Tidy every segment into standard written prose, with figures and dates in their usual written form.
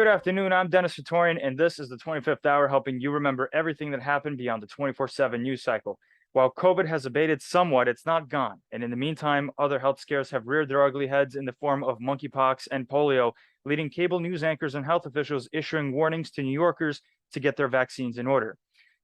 Good afternoon. I'm Dennis Satorian, and this is the 25th hour, helping you remember everything that happened beyond the 24/7 news cycle. While COVID has abated somewhat, it's not gone. And in the meantime, other health scares have reared their ugly heads in the form of monkeypox and polio, leading cable news anchors and health officials issuing warnings to New Yorkers to get their vaccines in order.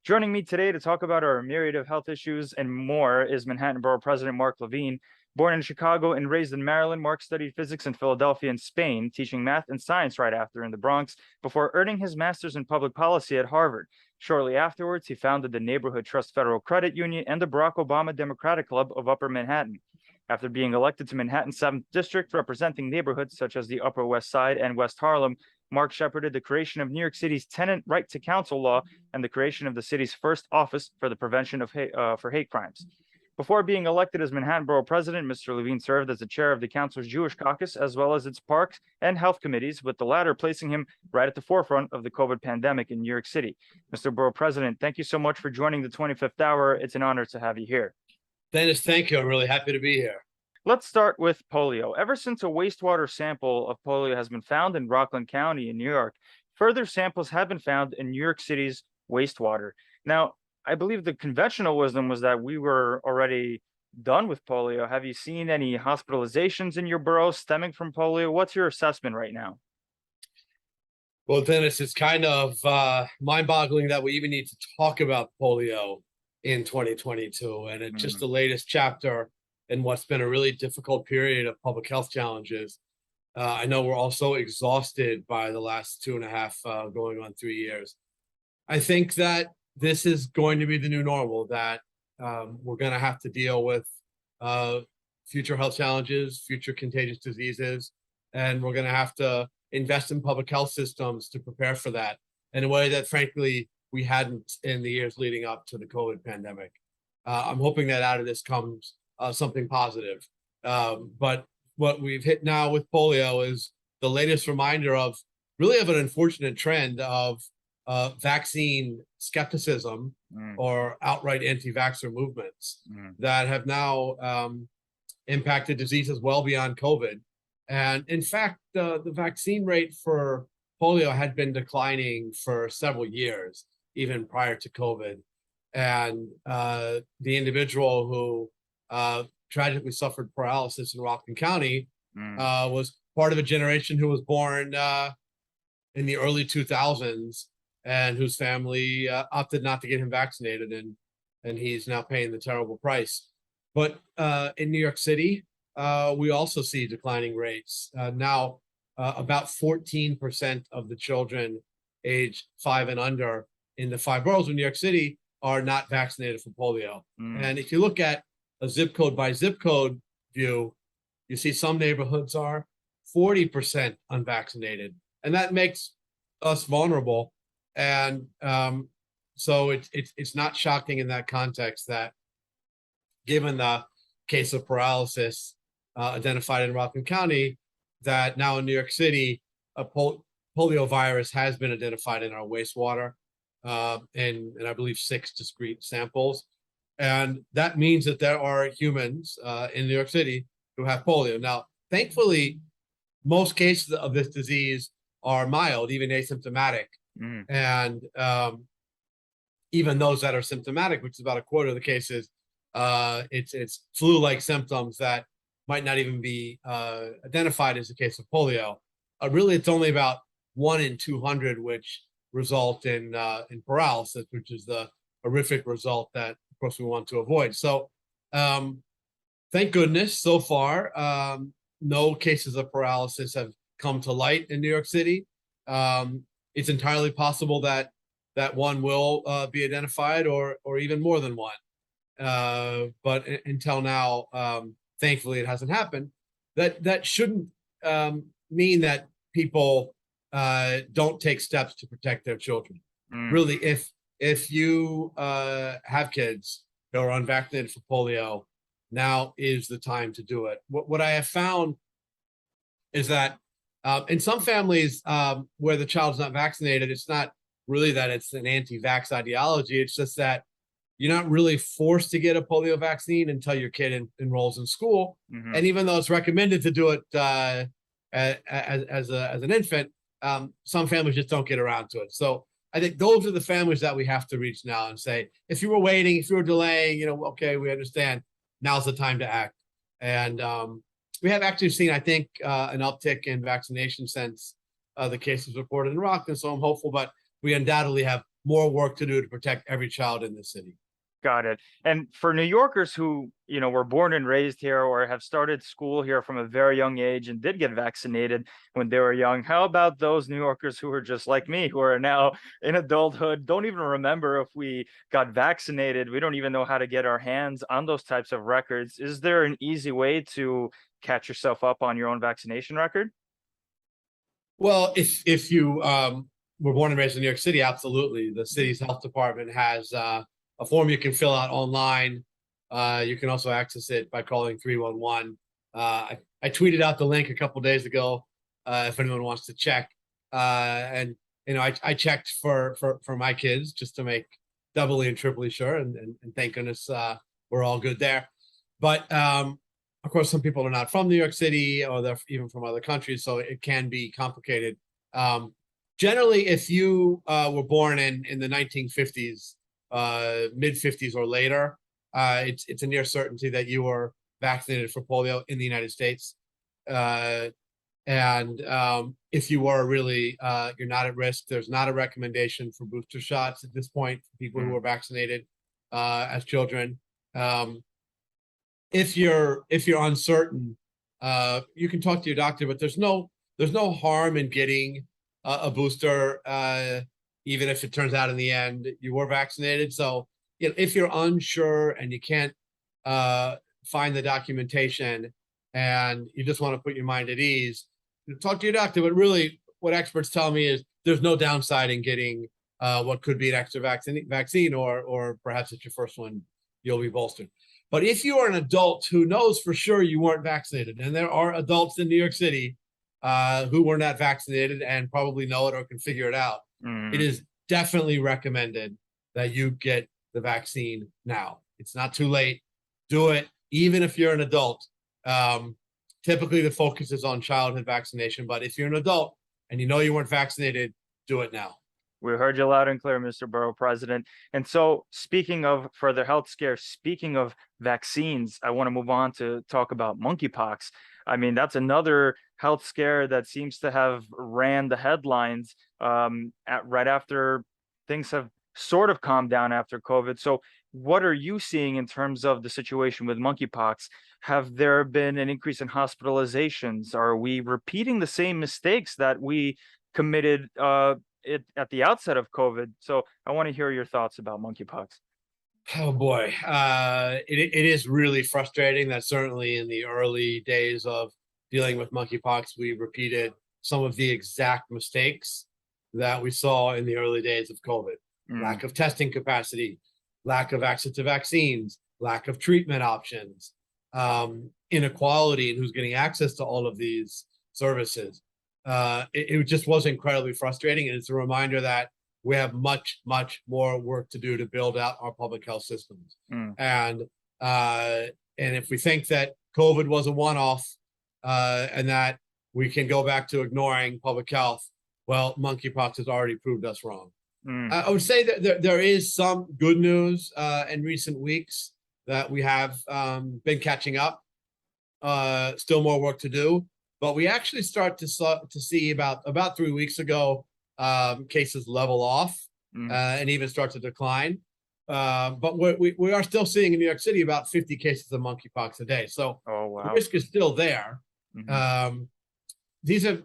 Joining me today to talk about our myriad of health issues and more is Manhattan Borough President Mark Levine. Born in Chicago and raised in Maryland, Mark studied physics in Philadelphia and Spain, teaching math and science right after in the Bronx, before earning his master's in public policy at Harvard. Shortly afterwards, he founded the Neighborhood Trust Federal Credit Union and the Barack Obama Democratic Club of Upper Manhattan. After being elected to Manhattan's 7th District, representing neighborhoods such as the Upper West Side and West Harlem, Mark shepherded the creation of New York City's tenant right to counsel law and the creation of the city's first office for the prevention of hate crimes. Before being elected as Manhattan Borough President, Mr. Levine served as the chair of the council's Jewish caucus, as well as its parks and health committees, with the latter placing him right at the forefront of the COVID pandemic in New York City. Mr. Borough President, thank you so much for joining the 25th hour. It's an honor to have you here. Dennis, thank you. I'm really happy to be here. Let's start with polio. Ever since a wastewater sample of polio has been found in Rockland County in New York, further samples have been found in New York City's wastewater. Now, I believe the conventional wisdom was that we were already done with polio. Have you seen any hospitalizations in your borough stemming from polio? What's your assessment right now? Well, Dennis, it's kind of mind-boggling that we even need to talk about polio in 2022. And it's just the latest chapter in what's been a really difficult period of public health challenges. I know we're all so exhausted by the last 2.5 going on 3 years. I think that this is going to be the new normal, that we're going to have to deal with future health challenges, future contagious diseases, and we're going to have to invest in public health systems to prepare for that in a way that, frankly, we hadn't in the years leading up to the COVID pandemic. I'm hoping that out of this comes something positive. But what we've hit now with polio is the latest reminder of an unfortunate trend of vaccine skepticism or outright anti-vaxxer movements that have now impacted diseases well beyond COVID. And in fact, the vaccine rate for polio had been declining for several years, even prior to COVID. And the individual who tragically suffered paralysis in Rockland County was part of a generation who was born in the early 2000s and whose family opted not to get him vaccinated, and he's now paying the terrible price. But in New York City, we also see declining rates. Now, about 14% of the children age 5 and under in the 5 boroughs of New York City are not vaccinated for polio. And if you look at a zip code by zip code view, you see some neighborhoods are 40% unvaccinated, and that makes us vulnerable. And so it's not shocking in that context that, given the case of paralysis identified in Rockland County, that now in New York City, a polio virus has been identified in our wastewater, and I believe 6 discrete samples. And that means that there are humans in New York City who have polio. Now, thankfully, most cases of this disease are mild, even asymptomatic. And even those that are symptomatic, which is about a quarter of the cases, it's flu-like symptoms that might not even be identified as the case of polio. Really, it's only about 1 in 200 which result in paralysis, which is the horrific result that, of course, we want to avoid. So, thank goodness, so far, no cases of paralysis have come to light in New York City. It's entirely possible that one will be identified, or even more than one. But until now, thankfully, it hasn't happened. That shouldn't mean that people don't take steps to protect their children. Really, if you have kids who are unvaccinated for polio, now is the time to do it. What I have found is that in some families where the child's not vaccinated, it's not really that it's an anti-vax ideology. It's just that you're not really forced to get a polio vaccine until your kid enrolls in school. And even though it's recommended to do it as an infant, some families just don't get around to it. So I think those are the families that we have to reach now and say, if you were waiting, if you were delaying, okay, we understand. Now's the time to act. And we have actually seen, I think, an uptick in vaccination since the cases reported in Rockland. So I'm hopeful, but we undoubtedly have more work to do to protect every child in the city. Got it. And for New Yorkers who, were born and raised here or have started school here from a very young age and did get vaccinated when they were young, how about those New Yorkers who are just like me, who are now in adulthood, don't even remember if we got vaccinated? We don't even know how to get our hands on those types of records. Is there an easy way to catch yourself up on your own vaccination record? Well, if you were born and raised in New York City, absolutely. The city's health department has a form you can fill out online. You can also access it by calling 311. I tweeted out the link a couple days ago if anyone wants to check. And I checked for my kids just to make doubly and triply sure, and thank goodness we're all good there. But of course, some people are not from New York City, or they're even from other countries, so it can be complicated. Generally, if you were born in the 1950s, mid 50s or later, it's a near certainty that you were vaccinated for polio in the United States. And if you were really, you're not at risk. There's not a recommendation for booster shots at this point for people who are vaccinated as children. If you're uncertain, you can talk to your doctor, but there's no harm in getting a booster, even if it turns out in the end you were vaccinated. So if you're unsure and you can't find the documentation and you just want to put your mind at ease, talk to your doctor. But really, what experts tell me is there's no downside in getting what could be an extra vaccine, or perhaps it's your first one, you'll be bolstered. But if you are an adult who knows for sure you weren't vaccinated, and there are adults in New York City who were not vaccinated and probably know it or can figure it out, it is definitely recommended that you get the vaccine now. It's not too late. Do it, even if you're an adult. Typically, the focus is on childhood vaccination, but if you're an adult and you know you weren't vaccinated, do it now. We heard you loud and clear, Mr. Borough President. And so, speaking of further health scares, speaking of vaccines, I want to move on to talk about monkeypox. I mean, that's another health scare that seems to have ran the headlines right after things have sort of calmed down after COVID. So what are you seeing in terms of the situation with monkeypox? Have there been an increase in hospitalizations? Are we repeating the same mistakes that we committed at the outset of COVID? So I want to hear your thoughts about monkeypox. Oh boy, it is really frustrating that certainly in the early days of dealing with monkeypox, we repeated some of the exact mistakes that we saw in the early days of COVID. Lack of testing capacity, lack of access to vaccines, lack of treatment options, inequality in who's getting access to all of these services. It just was incredibly frustrating. And it's a reminder that we have much, much more work to do to build out our public health systems. And if we think that COVID was a one-off and that we can go back to ignoring public health, well, monkeypox has already proved us wrong. I would say that there is some good news in recent weeks that we have been catching up. Still more work to do, but we actually start to see about 3 weeks ago cases level off and even start to decline. But we are still seeing in New York City about 50 cases of monkeypox a day. So the risk is still there. These have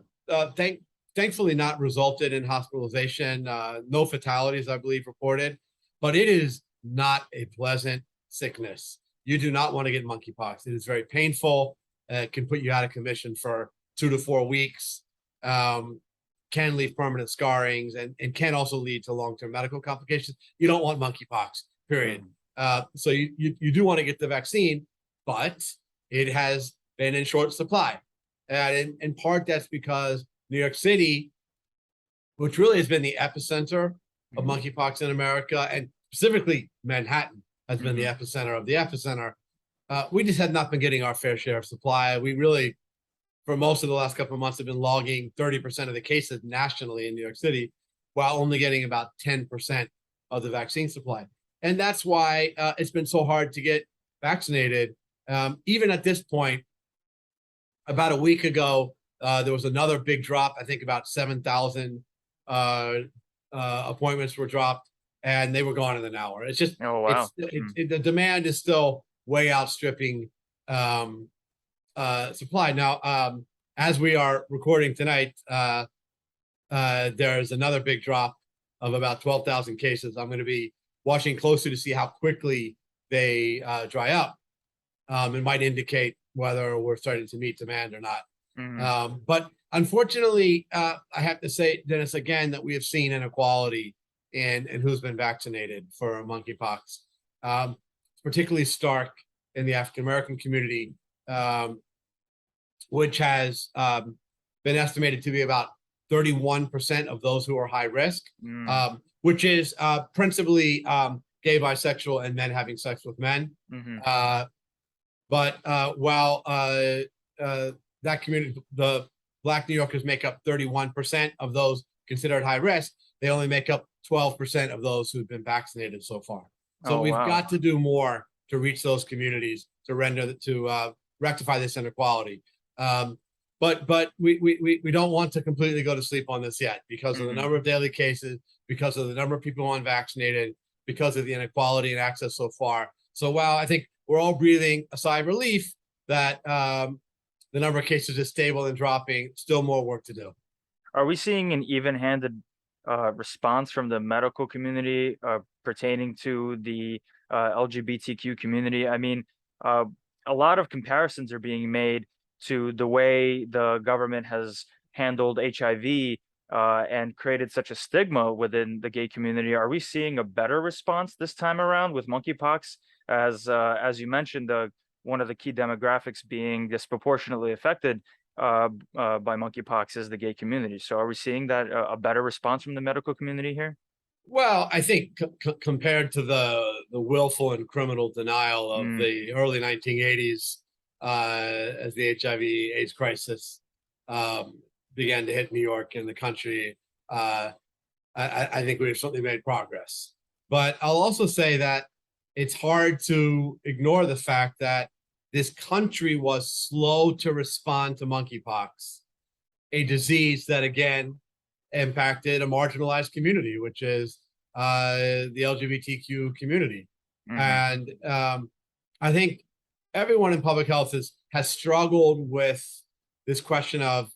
thankfully not resulted in hospitalization, no fatalities, I believe, reported, but it is not a pleasant sickness. You do not want to get monkeypox. It is very painful. It can put you out of commission for 2 to 4 weeks, can leave permanent scarrings, and can also lead to long-term medical complications. You don't want monkeypox, period. So you do want to get the vaccine, but it has been in short supply. And in part, that's because New York City, which really has been the epicenter of monkeypox in America, and specifically Manhattan has been the epicenter of the epicenter. We just had not been getting our fair share of supply. We really, for most of the last couple of months have been logging 30% of the cases nationally in New York City, while only getting about 10% of the vaccine supply. And that's why it's been so hard to get vaccinated. Even at this point, about a week ago, there was another big drop. I think about 7,000 appointments were dropped, and they were gone in an hour. It's just, Oh, wow. the demand is still way outstripping supply. Now, as we are recording tonight, there's another big drop of about 12,000 cases. I'm going to be watching closely to see how quickly they dry up. It might indicate whether we're starting to meet demand or not. But unfortunately, I have to say, Dennis, again, that we have seen inequality in who's been vaccinated for monkeypox, particularly stark in the African American community, which has been estimated to be about 31% of those who are high risk, which is principally gay, bisexual, and men having sex with men. But while that community, the Black New Yorkers make up 31% of those considered high risk, they only make up 12% of those who've been vaccinated so far. So we've got to do more to reach those communities to rectify this inequality. But we don't want to completely go to sleep on this yet, because of the number of daily cases, because of the number of people unvaccinated, because of the inequality and access so far. So while I think we're all breathing a sigh of relief that the number of cases is stable and dropping, still more work to do. Are we seeing an even-handed response from the medical community pertaining to the LGBTQ community? I mean, a lot of comparisons are being made to the way the government has handled HIV and created such a stigma within the gay community. Are we seeing a better response this time around with monkeypox? As you mentioned, one of the key demographics being disproportionately affected by monkeypox is the gay community. So are we seeing that a better response from the medical community here? Well, I think compared to the willful and criminal denial of the early 1980s, as the HIV/AIDS crisis began to hit New York and the country, I think we've certainly made progress. But I'll also say that it's hard to ignore the fact that this country was slow to respond to monkeypox, a disease that, again, impacted a marginalized community, which is the LGBTQ community. And I think everyone in public health has struggled with this question of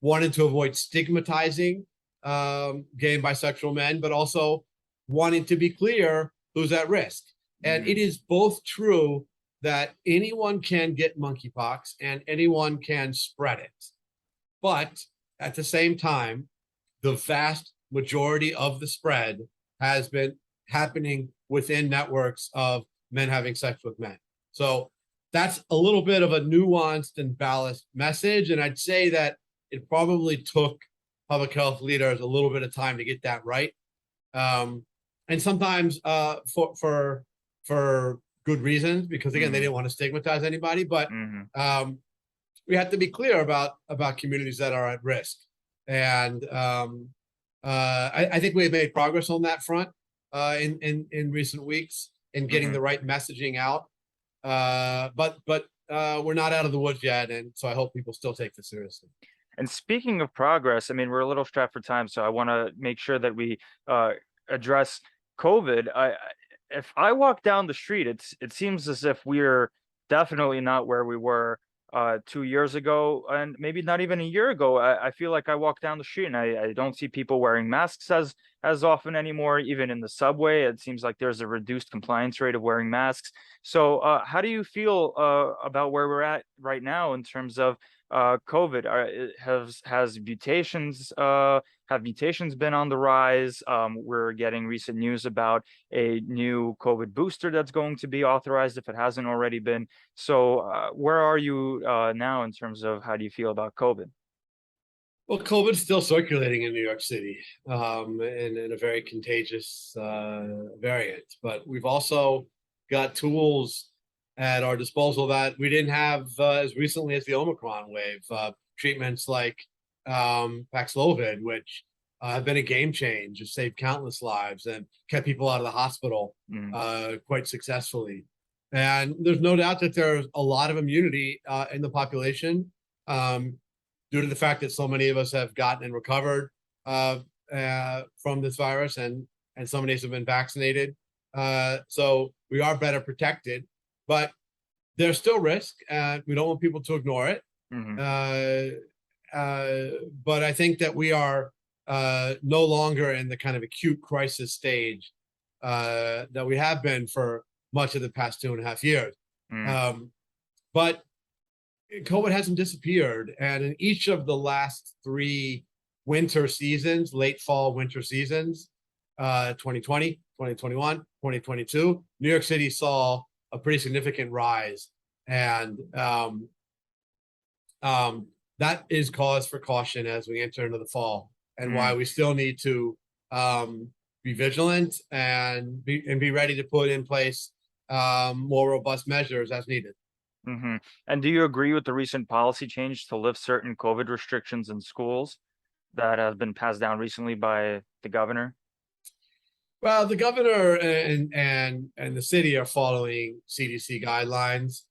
wanting to avoid stigmatizing gay and bisexual men, but also wanting to be clear who's at risk. And it is both true that anyone can get monkeypox and anyone can spread it. But at the same time, the vast majority of the spread has been happening within networks of men having sex with men. So that's a little bit of a nuanced and balanced message. And I'd say that it probably took public health leaders a little bit of time to get that right. And sometimes for good reasons, because again, they didn't want to stigmatize anybody, but we have to be clear about communities that are at risk. And I think we've made progress on that front in recent weeks in getting the right messaging out. But we're not out of the woods yet, and so I hope people still take this seriously. And speaking of progress, I mean, we're a little strapped for time, so I want to make sure that we address COVID. If I walk down the street, it seems as if we're definitely not where we were 2 years ago, and maybe not even a year ago. I feel like I walk down the street and I don't see people wearing masks as often anymore. Even in the subway, it seems like there's a reduced compliance rate of wearing masks. So how do you feel about where we're at right now in terms of COVID? Have mutations been on the rise? We're getting recent news about a new COVID booster that's going to be authorized if it hasn't already been. So where are you now in terms of how do you feel about COVID? Well, COVID's still circulating in New York City, in a very contagious variant. But we've also got tools at our disposal that we didn't have as recently as the Omicron wave. Treatments like Paxlovid, which have been a game change, have saved countless lives and kept people out of the hospital quite successfully. And there's no doubt that there's a lot of immunity in the population due to the fact that so many of us have gotten and recovered from this virus, and so many have been vaccinated. So we are better protected, but there's still risk, and we don't want people to ignore it. But I think that we are no longer in the kind of acute crisis stage that we have been for much of the past 2.5 years. But COVID hasn't disappeared. And in each of the last 3 winter seasons, late fall winter seasons, 2020, 2021, 2022, New York City saw a pretty significant rise. And that is cause for caution as we enter into the fall, and why we still need to be vigilant and be ready to put in place more robust measures as needed. And do you agree with the recent policy change to lift certain COVID restrictions in schools that has been passed down recently by the governor? Well, the governor and the city are following CDC guidelines,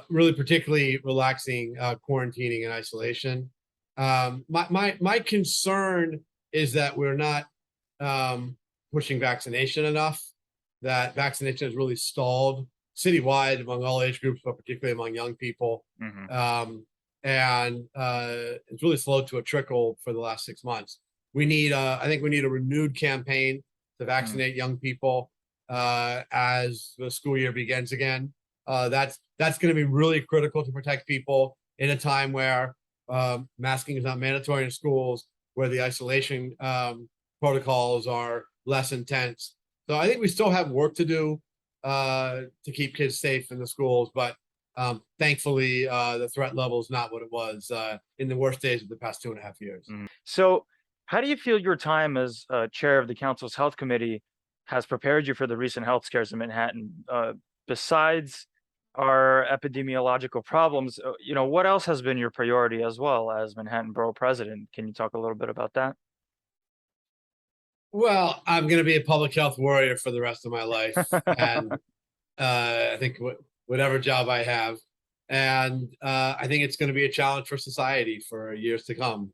really particularly relaxing quarantining and isolation. My concern is that we're not pushing vaccination enough, that vaccination has really stalled citywide among all age groups, but particularly among young people. And it's really slowed to a trickle for the last 6 months. We need, I think we need a renewed campaign to vaccinate young people as the school year begins again. That's going to be really critical to protect people in a time where masking is not mandatory in schools, where the isolation protocols are less intense. So I think we still have work to do to keep kids safe in the schools, but thankfully the threat level is not what it was in the worst days of the past 2.5 years. So how do you feel your time as chair of the council's health committee has prepared you for the recent health scares in Manhattan? Besides our epidemiological problems, what else has been your priority as well as Manhattan Borough President? Can you talk a little bit about that? Well, I'm going to be a public health warrior for the rest of my life. And I think whatever job I have, and I think it's going to be a challenge for society for years to come,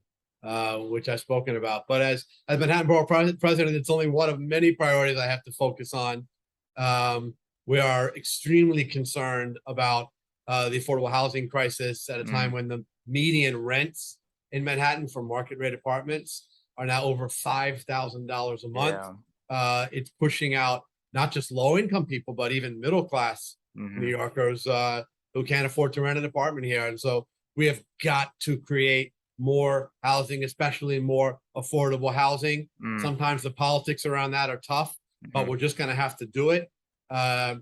which I've spoken about. But as Manhattan Borough President, it's only one of many priorities I have to focus on. We are extremely concerned about the affordable housing crisis at a time when the median rents in Manhattan for market rate apartments are now over $5,000 a month. It's pushing out not just low income people, but even middle class New Yorkers who can't afford to rent an apartment here. And so we have got to create more housing, especially more affordable housing. Sometimes the politics around that are tough, but we're just going to have to do it. I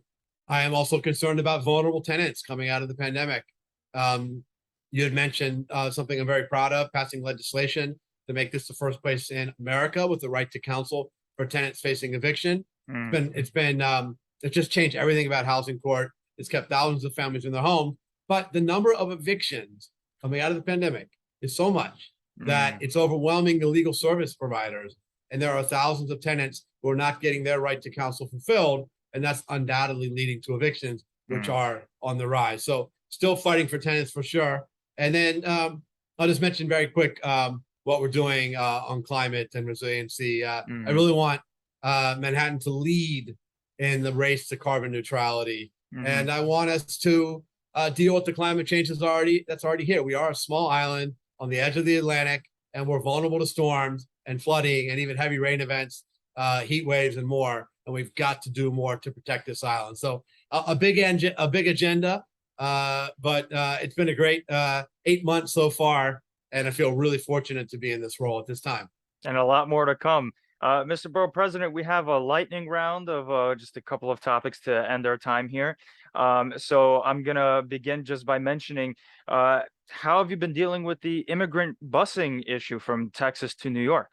am also concerned about vulnerable tenants coming out of the pandemic. You had mentioned something I'm very proud of, passing legislation to make this the first place in America with the right to counsel for tenants facing eviction. It's just changed everything about housing court. It's kept thousands of families in their homes, but the number of evictions coming out of the pandemic is so much that it's overwhelming the legal service providers. And there are thousands of tenants who are not getting their right to counsel fulfilled. And that's undoubtedly leading to evictions, which are on the rise. So still fighting for tenants for sure. And then I'll just mention very quick what we're doing on climate and resiliency. I really want Manhattan to lead in the race to carbon neutrality. And I want us to deal with the climate change that's already here. We are a small island on the edge of the Atlantic, and we're vulnerable to storms and flooding and even heavy rain events, heat waves and more. And we've got to do more to protect this island. So a big agenda, but it's been a great 8 months so far. And I feel really fortunate to be in this role at this time. And a lot more to come. Mr. Borough President, we have a lightning round of just a couple of topics to end our time here. So I'm going to begin just by mentioning, how have you been dealing with the immigrant busing issue from Texas to New York?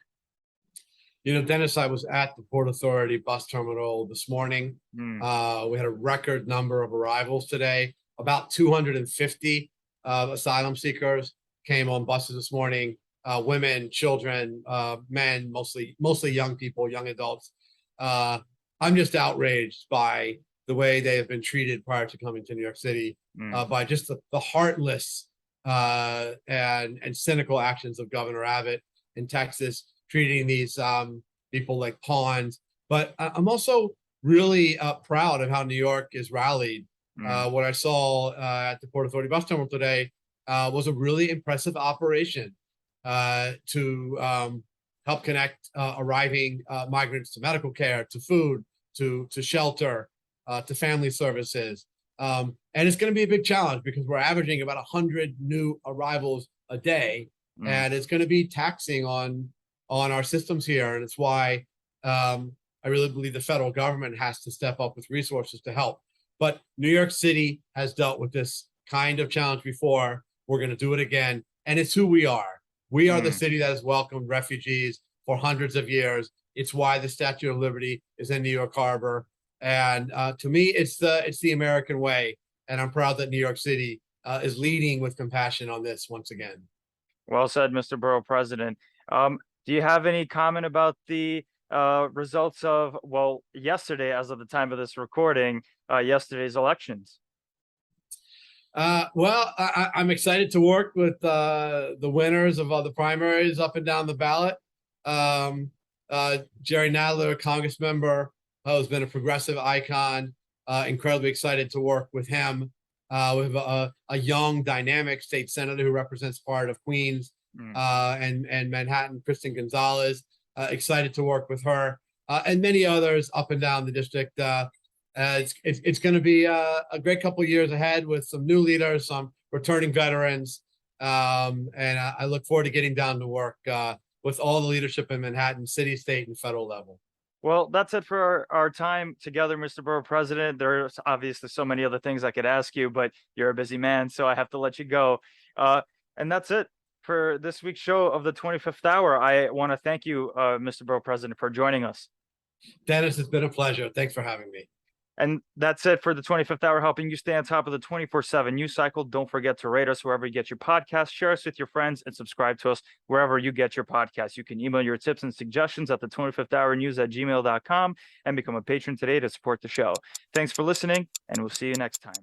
Dennis, I was at the Port Authority bus terminal this morning. We had a record number of arrivals today. About 250 asylum seekers came on buses this morning. Women, children, men, mostly young people, young adults. I'm just outraged by the way they have been treated prior to coming to New York City, by just the heartless and cynical actions of Governor Abbott in Texas, treating these people like pawns. But I'm also really proud of how New York is rallied. What I saw at the Port Authority bus terminal today was a really impressive operation to help connect arriving migrants to medical care, to food, to shelter, to family services. And it's going to be a big challenge because we're averaging about 100 new arrivals a day, and it's going to be taxing on our systems here. And it's why I really believe the federal government has to step up with resources to help. But New York City has dealt with this kind of challenge before. We're going to do it again. And it's who we are. We are the city that has welcomed refugees for hundreds of years. It's why the Statue of Liberty is in New York Harbor. And to me, it's the American way. And I'm proud that New York City is leading with compassion on this once again. Well said, Mr. Borough President. Do you have any comment about the results of, well, yesterday, as of the time of this recording, yesterday's elections? Well, I'm excited to work with the winners of all the primaries up and down the ballot. Jerry Nadler, a Congress member, who's been a progressive icon. Incredibly excited to work with him. We have a young, dynamic state senator who represents part of Queens and Manhattan, Kristen Gonzalez. Excited to work with her and many others up and down the district. It's going to be a great couple of years ahead with some new leaders, some returning veterans, and I look forward to getting down to work with all the leadership in Manhattan, city, state, and federal level. Well, that's it for our time together, Mr. Borough President. There's obviously so many other things I could ask you, but you're a busy man, so I have to let you go. And that's it for this week's show of the 25th Hour. I want to thank you, Mr. Borough President, for joining us. Dennis, it's been a pleasure. Thanks for having me. And that's it for the 25th Hour, helping you stay on top of the 24/7 news cycle. Don't forget to rate us wherever you get your podcasts, share us with your friends, and subscribe to us wherever you get your podcasts. You can email your tips and suggestions at the 25th Hour News at gmail.com and become a patron today to support the show. Thanks for listening, and we'll see you next time.